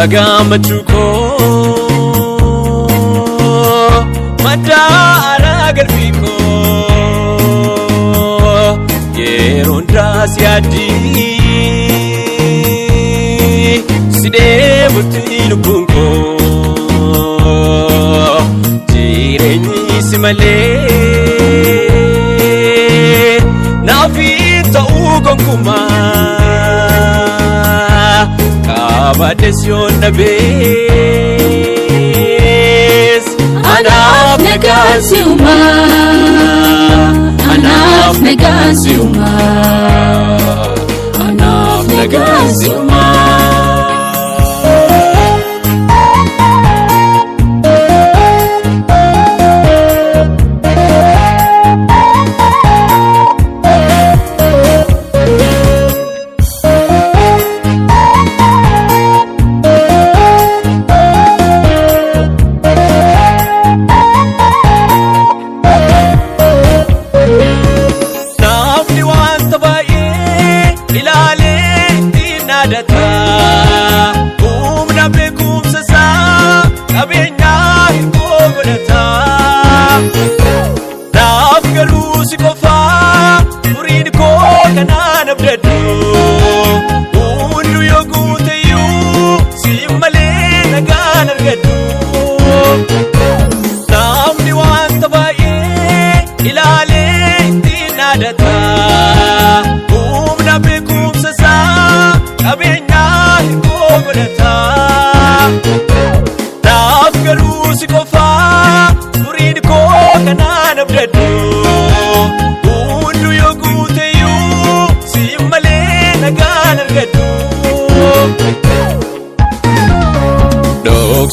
Sagamachuko Madara Garfiko Yeronda Siadi Side Butinu Bunko Jireni Simale Navita Ugonkuma Badesyon nabes Anaf negasiuma Anaf negasiuma Anaf negasiuma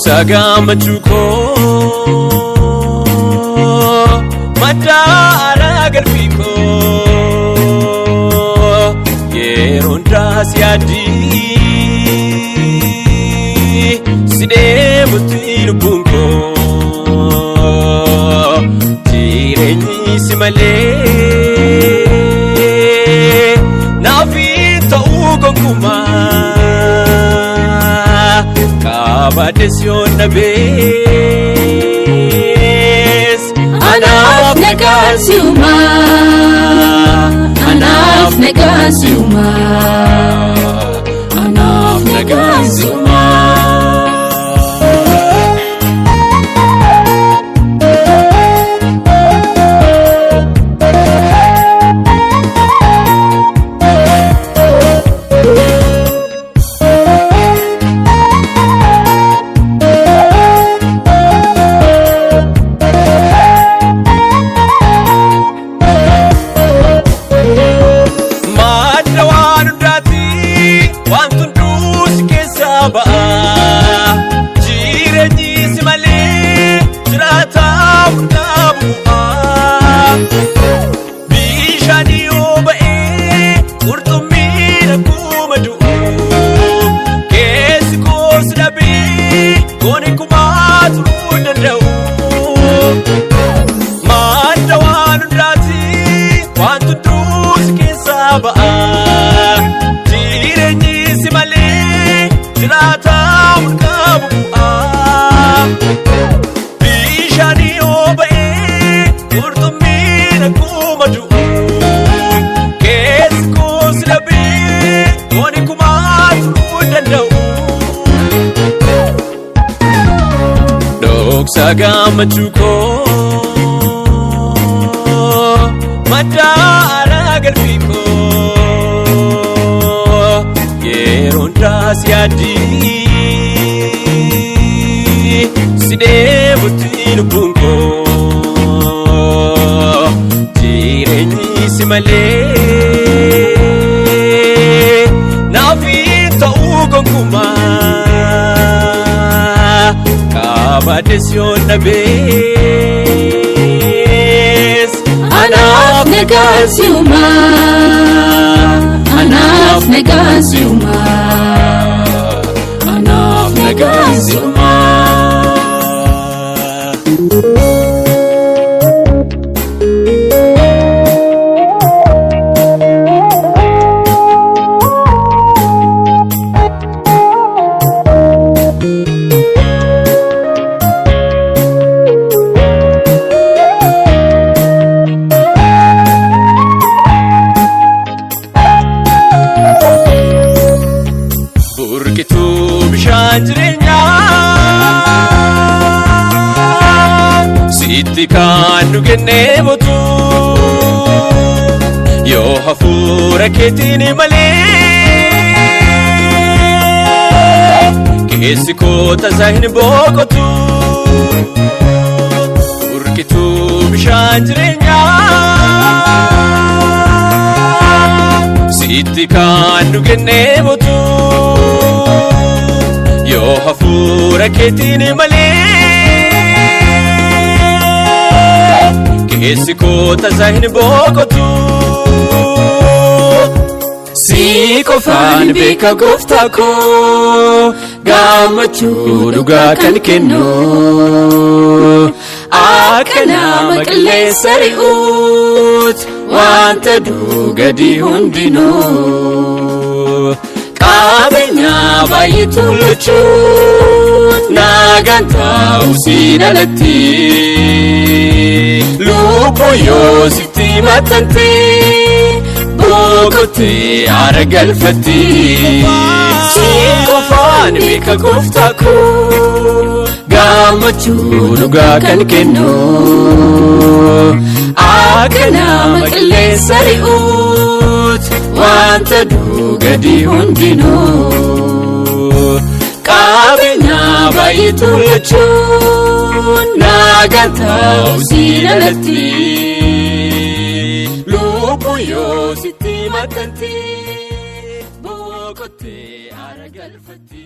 Sagamachuko Madara Garfiko Yeronda Siadi Side Butinu Bunko Jireni Simale Navita Ugonkuma Badesyon nabes Anaf negasiuma Anaf negasiuma Anaf negasiuma Sagamachuko Madara Garfiko Yeronda Siadi Side Butinu Bunko Jireni Simale Navita Ugonkuma Badesyon nabes Anaf negasiuma Anaf negasiuma Anaf negasiuma sitti kan nu kennee botu yoo hafuura keetiin malee keessi koo tasaa hin boqotu urgituu bishaan jireenyaa sitti kan nu kennee botu yoo hafuura keetiin malee keessi koo tasaa hin boqotu si qofaan beeka gooftaa koo gammachuu dhugaa kan kennu akka nama qilleensa ri'uut wanta gadi hundinuu qabeenya baay'eetu luchuun nagaan ta'u siin alatti lubbuu yoo sitti maxxante boqottee aara galfatti si qofaan beeka gooftaa koo gammachuu dhugaa kan kennu akka nama qilleensa ri'uut wanta gadi hundinuu qabeenya baay'eetu luchuun nagaan ta'u siin alatti lubbuu yoo sitti maxxante boqottee aara galfatti.